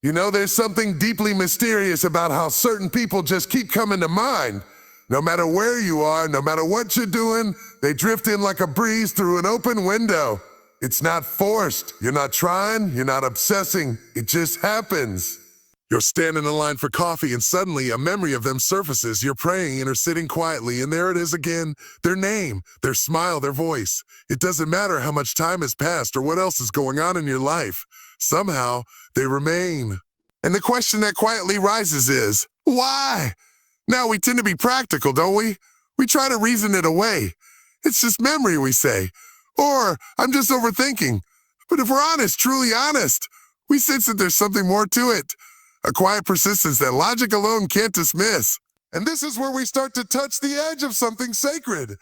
You know, there's something deeply mysterious about how certain people just keep coming to mind. No matter where you are, no matter what you're doing, they drift in like a breeze through an open window. It's not forced. You're not trying. You're not obsessing. It just happens. You're standing in line for coffee and suddenly a memory of them surfaces. You're praying and are sitting quietly and there it is again. Their name, their smile, their voice. It doesn't matter how much time has passed or what else is going on in your life. Somehow, they remain. And the question that quietly rises is, why? Now we tend to be practical, don't we? We try to reason it away. It's just memory, we say. Or, I'm just overthinking. But if we're honest, truly honest, we sense that there's something more to it. A quiet persistence that logic alone can't dismiss. And this is where we start to touch the edge of something sacred.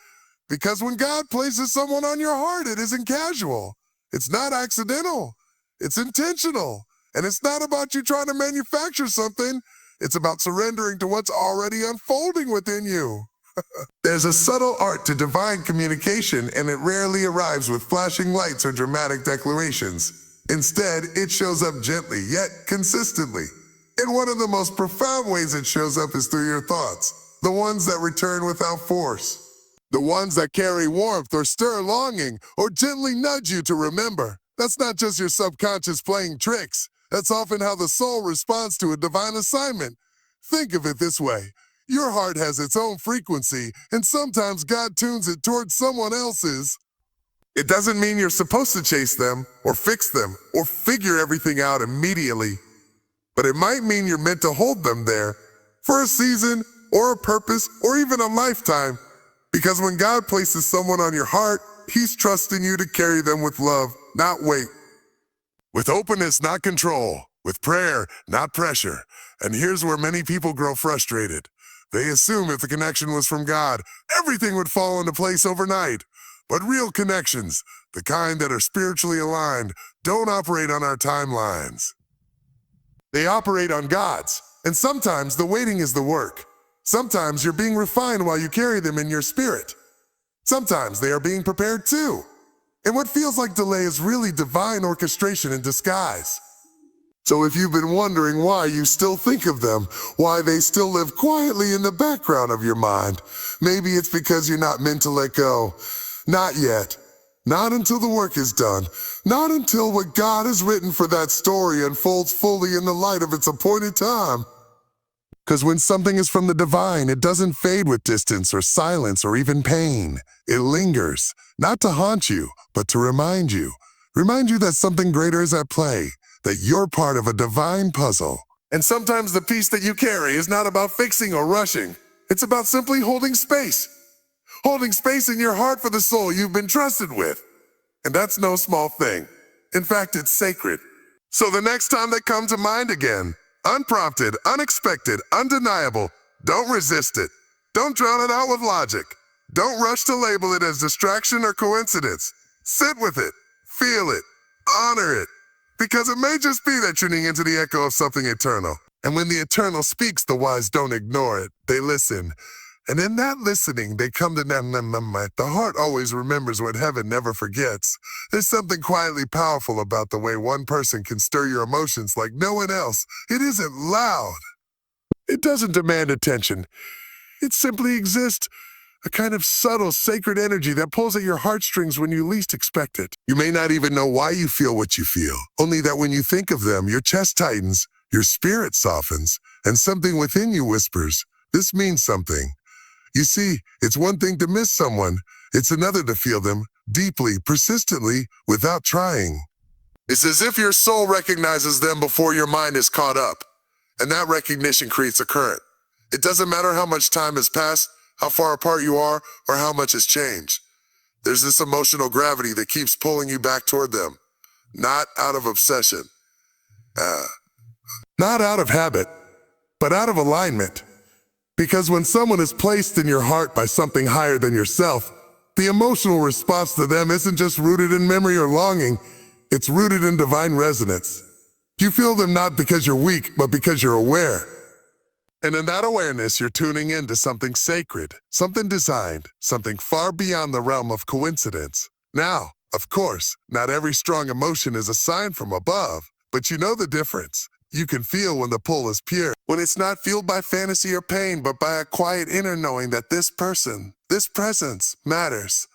Because when God places someone on your heart, it isn't casual. It's not accidental. It's intentional. And it's not about you trying to manufacture something. It's about surrendering to what's already unfolding within you. There's a subtle art to divine communication, and it rarely arrives with flashing lights or dramatic declarations. Instead, it shows up gently, yet consistently. And one of the most profound ways it shows up is through your thoughts, the ones that return without force. The ones that carry warmth or stir longing or gently nudge you to remember. That's not just your subconscious playing tricks. That's often how the soul responds to a divine assignment. Think of it this way. Your heart has its own frequency, and sometimes God tunes it towards someone else's. It doesn't mean you're supposed to chase them, or fix them, or figure everything out immediately. But it might mean you're meant to hold them there, for a season, or a purpose, or even a lifetime. Because when God places someone on your heart, He's trusting you to carry them with love, not weight. With openness, not control. With prayer, not pressure. And here's where many people grow frustrated. They assume if the connection was from God, everything would fall into place overnight. But real connections, the kind that are spiritually aligned, don't operate on our timelines. They operate on God's. And sometimes the waiting is the work. Sometimes you're being refined while you carry them in your spirit. Sometimes they are being prepared too. And what feels like delay is really divine orchestration in disguise. So if you've been wondering why you still think of them, why they still live quietly in the background of your mind, maybe it's because you're not meant to let go. Not yet. Not until the work is done. Not until what God has written for that story unfolds fully in the light of its appointed time. Because when something is from the divine, it doesn't fade with distance or silence or even pain. It lingers, not to haunt you, but to remind you. Remind you that something greater is at play, that you're part of a divine puzzle. And sometimes the piece that you carry is not about fixing or rushing. It's about simply holding space. Holding space in your heart for the soul you've been trusted with. And that's no small thing. In fact, it's sacred. So the next time they come to mind again, unprompted, unexpected, undeniable, don't resist it. Don't drown it out with logic. Don't rush to label it as distraction or coincidence. Sit with it, feel it, honor it. Because it may just be that tuning into the echo of something eternal. And when the eternal speaks, the wise don't ignore it. They listen. And in that listening, they come to the heart always remembers what heaven never forgets. There's something quietly powerful about the way one person can stir your emotions like no one else. It isn't loud. It doesn't demand attention. It simply exists. A kind of subtle, sacred energy that pulls at your heartstrings when you least expect it. You may not even know why you feel what you feel, only that when you think of them, your chest tightens, your spirit softens, and something within you whispers, this means something. You see, it's one thing to miss someone. It's another to feel them, deeply, persistently, without trying. It's as if your soul recognizes them before your mind is caught up. And that recognition creates a current. It doesn't matter how much time has passed, how far apart you are, or how much has changed. There's this emotional gravity that keeps pulling you back toward them. Not out of obsession. Not out of habit, but out of alignment. Because when someone is placed in your heart by something higher than yourself, the emotional response to them isn't just rooted in memory or longing, it's rooted in divine resonance. You feel them not because you're weak, but because you're aware. And in that awareness, you're tuning into something sacred, something designed, something far beyond the realm of coincidence. Now, of course, not every strong emotion is a sign from above, but you know the difference. You can feel when the pull is pure, when it's not fueled by fantasy or pain, but by a quiet inner knowing that this person, this presence, matters.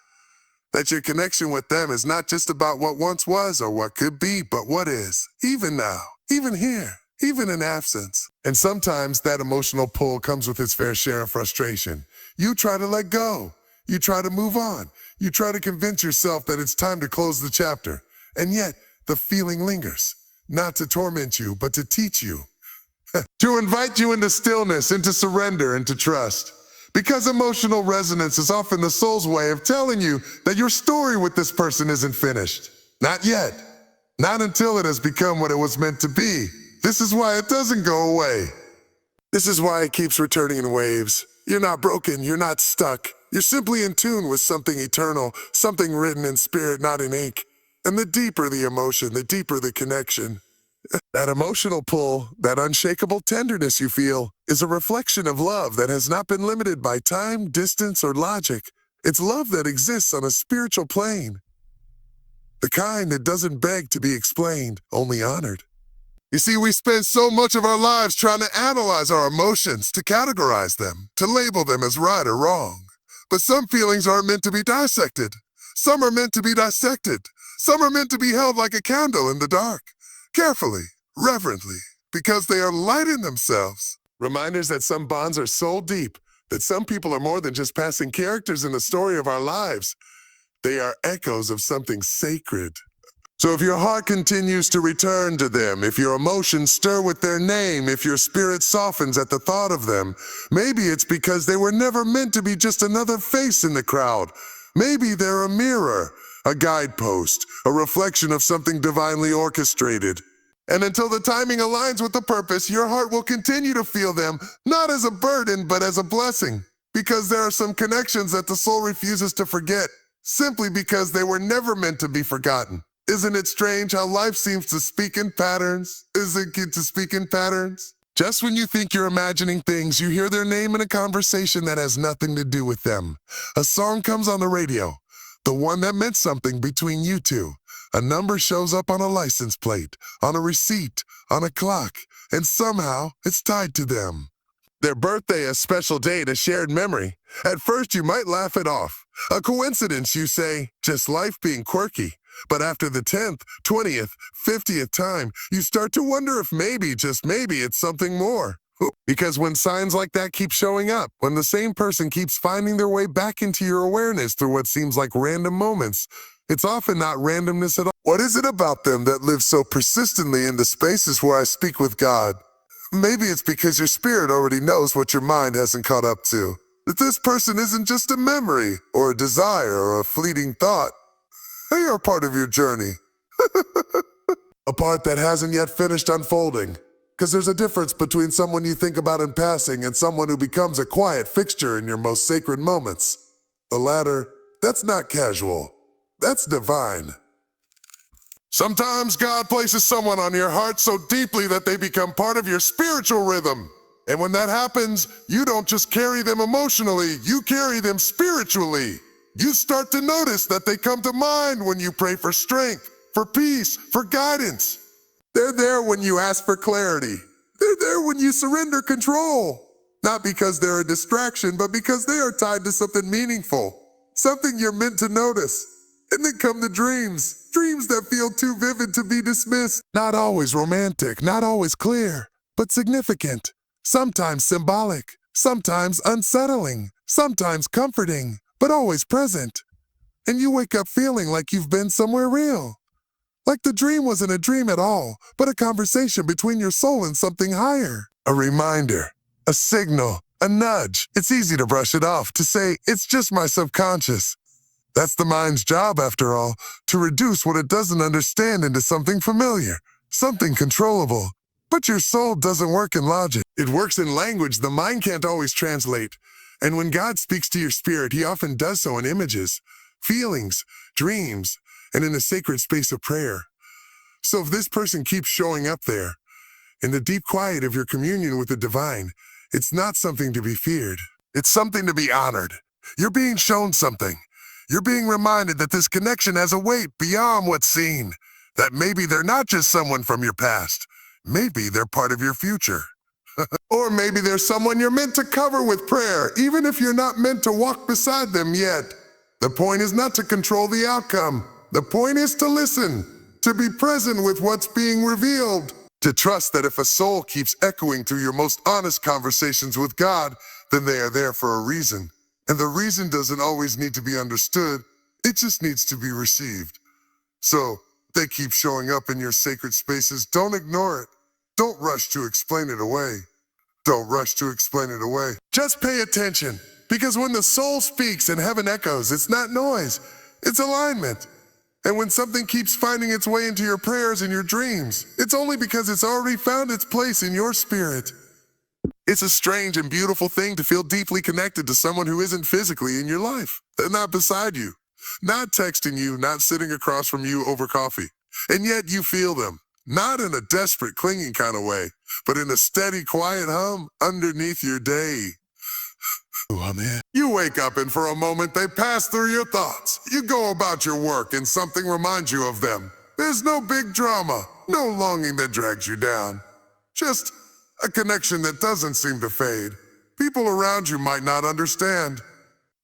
That your connection with them is not just about what once was or what could be, but what is, even now, even here, even in absence. And sometimes that emotional pull comes with its fair share of frustration. You try to let go. You try to move on. You try to convince yourself that it's time to close the chapter. And yet, the feeling lingers. Not to torment you, but to teach you. To invite you into stillness, into surrender, into trust. Because emotional resonance is often the soul's way of telling you that your story with this person isn't finished. Not yet. Not until it has become what it was meant to be. This is why it doesn't go away. This is why it keeps returning in waves. You're not broken, you're not stuck. You're simply in tune with something eternal, something written in spirit, not in ink. And the deeper the emotion, the deeper the connection. That emotional pull, that unshakable tenderness you feel, is a reflection of love that has not been limited by time, distance, or logic. It's love that exists on a spiritual plane. The kind that doesn't beg to be explained, only honored. You see, we spend so much of our lives trying to analyze our emotions, to categorize them, to label them as right or wrong. But some feelings aren't meant to be dissected. Some are meant to be dissected. Some are meant to be held like a candle in the dark, carefully, reverently, because they are light in themselves. Reminders that some bonds are so deep that some people are more than just passing characters in the story of our lives. They are echoes of something sacred. So if your heart continues to return to them, if your emotions stir with their name, if your spirit softens at the thought of them, maybe it's because they were never meant to be just another face in the crowd. Maybe they're a mirror, a guidepost, a reflection of something divinely orchestrated. And until the timing aligns with the purpose, your heart will continue to feel them, not as a burden, but as a blessing. Because there are some connections that the soul refuses to forget, simply because they were never meant to be forgotten. Isn't it strange how life seems to speak in patterns? Isn't it to speak in patterns? Just when you think you're imagining things, you hear their name in a conversation that has nothing to do with them. A song comes on the radio, the one that meant something between you two. A number shows up on a license plate, on a receipt, on a clock, and somehow it's tied to them. Their birthday, a special date, a shared memory. At first you might laugh it off. A coincidence, you say, just life being quirky. But after the 10th, 20th, 50th time, you start to wonder if maybe, just maybe, it's something more. Because when signs like that keep showing up, when the same person keeps finding their way back into your awareness through what seems like random moments, it's often not randomness at all. What is it about them that lives so persistently in the spaces where I speak with God? Maybe it's because your spirit already knows what your mind hasn't caught up to. That this person isn't just a memory, or a desire, or a fleeting thought. They are part of your journey. A part that hasn't yet finished unfolding. Because there's a difference between someone you think about in passing and someone who becomes a quiet fixture in your most sacred moments. The latter, that's not casual. That's divine. Sometimes God places someone on your heart so deeply that they become part of your spiritual rhythm. And when that happens, you don't just carry them emotionally, you carry them spiritually. You start to notice that they come to mind when you pray for strength, for peace, for guidance. They're there when you ask for clarity. They're there when you surrender control. Not because they're a distraction, but because they are tied to something meaningful, something you're meant to notice. And then come the dreams, dreams that feel too vivid to be dismissed. Not always romantic, not always clear, but significant. Sometimes symbolic, sometimes unsettling, sometimes comforting, but always present. And you wake up feeling like you've been somewhere real. Like the dream wasn't a dream at all, but a conversation between your soul and something higher. A reminder, a signal, a nudge. It's easy to brush it off, to say, it's just my subconscious. That's the mind's job, after all, to reduce what it doesn't understand into something familiar, something controllable. But your soul doesn't work in logic. It works in language the mind can't always translate. And when God speaks to your spirit, he often does so in images, feelings, dreams, and in a sacred space of prayer. So if this person keeps showing up there, in the deep quiet of your communion with the divine, it's not something to be feared. It's something to be honored. You're being shown something. You're being reminded that this connection has a weight beyond what's seen, that maybe they're not just someone from your past. Maybe they're part of your future. Or maybe there's someone you're meant to cover with prayer, even if you're not meant to walk beside them yet. The point is not to control the outcome. The point is to listen, to be present with what's being revealed, to trust that if a soul keeps echoing through your most honest conversations with God, then they are there for a reason. And the reason doesn't always need to be understood, it just needs to be received. So, they keep showing up in your sacred spaces. Don't ignore it. Don't rush to explain it away. Don't rush to explain it away. Just pay attention, because when the soul speaks and heaven echoes, it's not noise, it's alignment. And when something keeps finding its way into your prayers and your dreams, it's only because it's already found its place in your spirit. It's a strange and beautiful thing to feel deeply connected to someone who isn't physically in your life. They're not beside you, not texting you, not sitting across from you over coffee. And yet you feel them. Not in a desperate, clinging kind of way, but in a steady, quiet hum underneath your day. You wake up and for a moment they pass through your thoughts. You go about your work and something reminds you of them. There's no big drama, no longing that drags you down. Just a connection that doesn't seem to fade. People around you might not understand.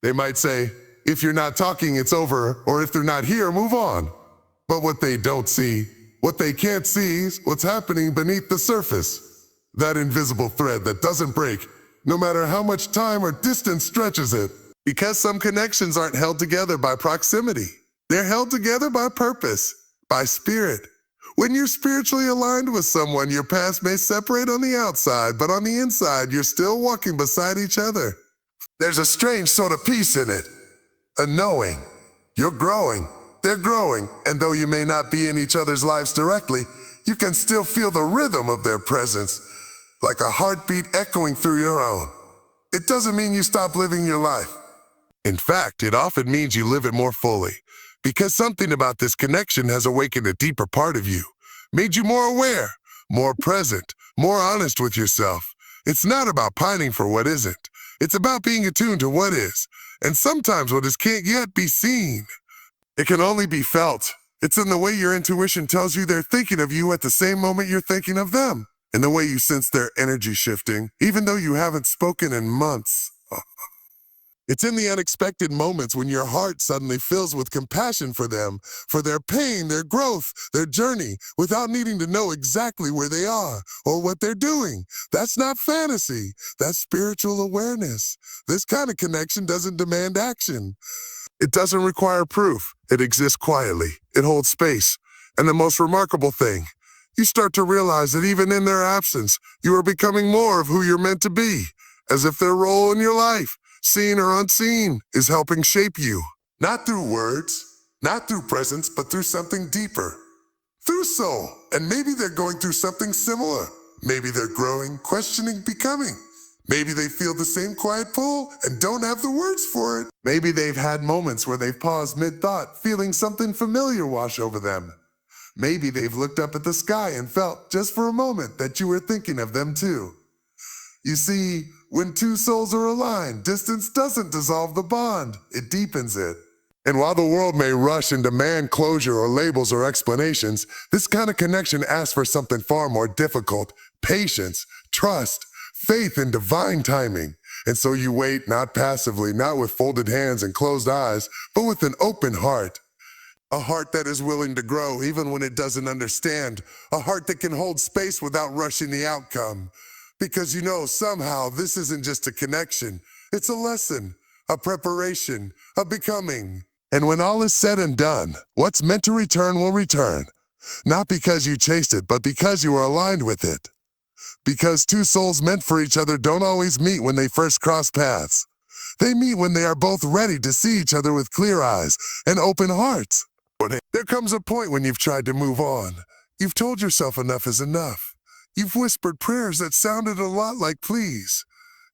They might say, if you're not talking, it's over, or if they're not here, move on. But what they don't see, what they can't see is what's happening beneath the surface. That invisible thread that doesn't break, no matter how much time or distance stretches it. Because some connections aren't held together by proximity. They're held together by purpose, by spirit. When you're spiritually aligned with someone, your paths may separate on the outside, but on the inside, you're still walking beside each other. There's a strange sort of peace in it. A knowing. You're growing. They're growing, and though you may not be in each other's lives directly, you can still feel the rhythm of their presence, like a heartbeat echoing through your own. It doesn't mean you stop living your life. In fact, it often means you live it more fully, because something about this connection has awakened a deeper part of you, made you more aware, more present, more honest with yourself. It's not about pining for what isn't. It's about being attuned to what is, and sometimes what is can't yet be seen. It can only be felt. It's in the way your intuition tells you they're thinking of you at the same moment you're thinking of them, in the way you sense their energy shifting, even though you haven't spoken in months. It's in the unexpected moments when your heart suddenly fills with compassion for them, for their pain, their growth, their journey, without needing to know exactly where they are or what they're doing. That's not fantasy. That's spiritual awareness. This kind of connection doesn't demand action. It doesn't require proof. It exists quietly. It holds space. And the most remarkable thing, you start to realize that even in their absence, you are becoming more of who you're meant to be, as if their role in your life, seen or unseen, is helping shape you. Not through words, not through presence, but through something deeper. Through soul. And maybe they're going through something similar. Maybe they're growing, questioning, becoming. Maybe they feel the same quiet pull and don't have the words for it. Maybe they've had moments where they've paused mid-thought, feeling something familiar wash over them. Maybe they've looked up at the sky and felt, just for a moment, that you were thinking of them too. You see, when two souls are aligned, distance doesn't dissolve the bond, it deepens it. And while the world may rush and demand closure or labels or explanations, this kind of connection asks for something far more difficult: patience, trust, faith in divine timing. And so you wait, not passively, not with folded hands and closed eyes, but with an open heart. A heart that is willing to grow even when it doesn't understand. A heart that can hold space without rushing the outcome. Because you know, somehow, this isn't just a connection. It's a lesson, a preparation, a becoming. And when all is said and done, what's meant to return will return. Not because you chased it, but because you are aligned with it. Because two souls meant for each other don't always meet when they first cross paths. They meet when they are both ready to see each other with clear eyes and open hearts. There comes a point when you've tried to move on. You've told yourself enough is enough. You've whispered prayers that sounded a lot like please.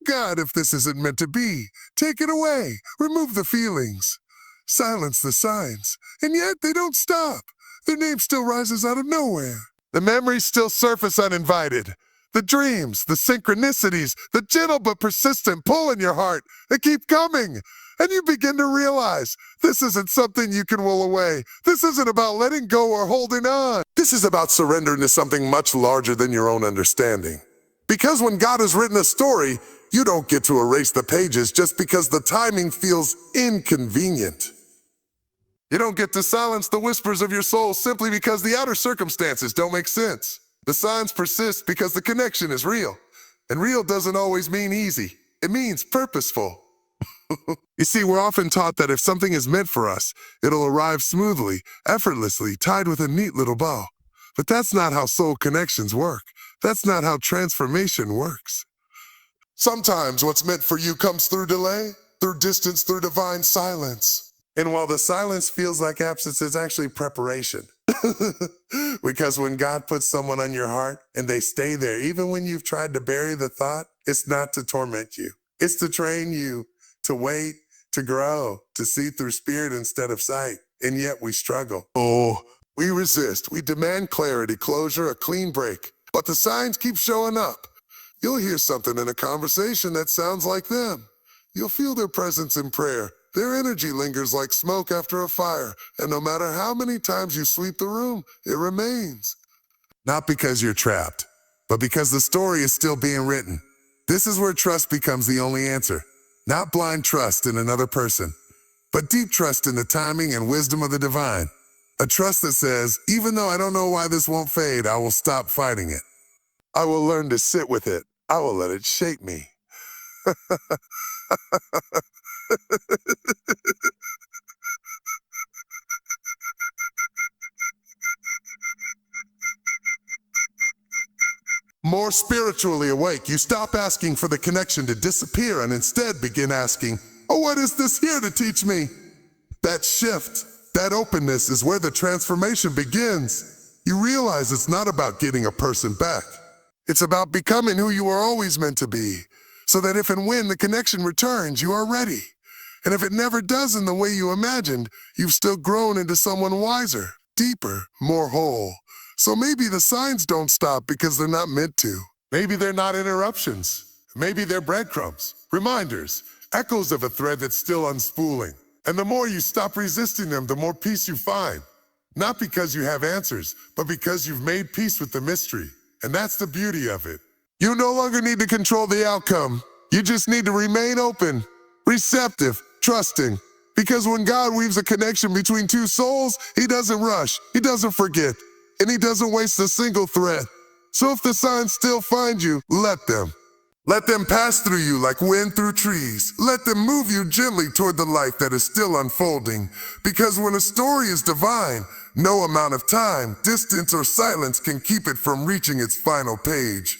God, if this isn't meant to be, take it away. Remove the feelings. Silence the signs. And yet they don't stop. Their name still rises out of nowhere. The memories still surface uninvited. The dreams, the synchronicities, the gentle but persistent pull in your heart, they keep coming. And you begin to realize this isn't something you can will away. This isn't about letting go or holding on. This is about surrendering to something much larger than your own understanding. Because when God has written a story, you don't get to erase the pages just because the timing feels inconvenient. You don't get to silence the whispers of your soul simply because the outer circumstances don't make sense. The signs persist because the connection is real. And real doesn't always mean easy. It means purposeful. You see, we're often taught that if something is meant for us, it'll arrive smoothly, effortlessly, tied with a neat little bow. But that's not how soul connections work. That's not how transformation works. Sometimes what's meant for you comes through delay, through distance, through divine silence. And while the silence feels like absence, it's actually preparation. Because when God puts someone on your heart and they stay there, even when you've tried to bury the thought, it's not to torment you. It's to train you to wait, to grow, to see through spirit instead of sight. And yet we struggle. Oh, we resist. We demand clarity, closure, a clean break. But the signs keep showing up. You'll hear something in a conversation that sounds like them. You'll feel their presence in prayer. Their energy lingers like smoke after a fire. And no matter how many times you sweep the room, it remains. Not because you're trapped, but because the story is still being written. This is where trust becomes the only answer. Not blind trust in another person, but deep trust in the timing and wisdom of the divine. A trust that says, even though I don't know why this won't fade, I will stop fighting it. I will learn to sit with it. I will let it shape me. More spiritually awake, you stop asking for the connection to disappear and instead begin asking, oh, what is this here to teach me? That shift, that openness is where the transformation begins. You realize it's not about getting a person back. It's about becoming who you were always meant to be, so that if and when the connection returns, you are ready. And if it never does in the way you imagined, you've still grown into someone wiser, deeper, more whole. So maybe the signs don't stop because they're not meant to. Maybe they're not interruptions. Maybe they're breadcrumbs, reminders, echoes of a thread that's still unspooling. And the more you stop resisting them, the more peace you find. Not because you have answers, but because you've made peace with the mystery. And that's the beauty of it. You no longer need to control the outcome. You just need to remain open, receptive, trusting. Because when God weaves a connection between two souls, He doesn't rush, He doesn't forget, and He doesn't waste a single thread. So if the signs still find you, let them. Let them pass through you like wind through trees. Let them move you gently toward the life that is still unfolding. Because when a story is divine, no amount of time, distance, or silence can keep it from reaching its final page.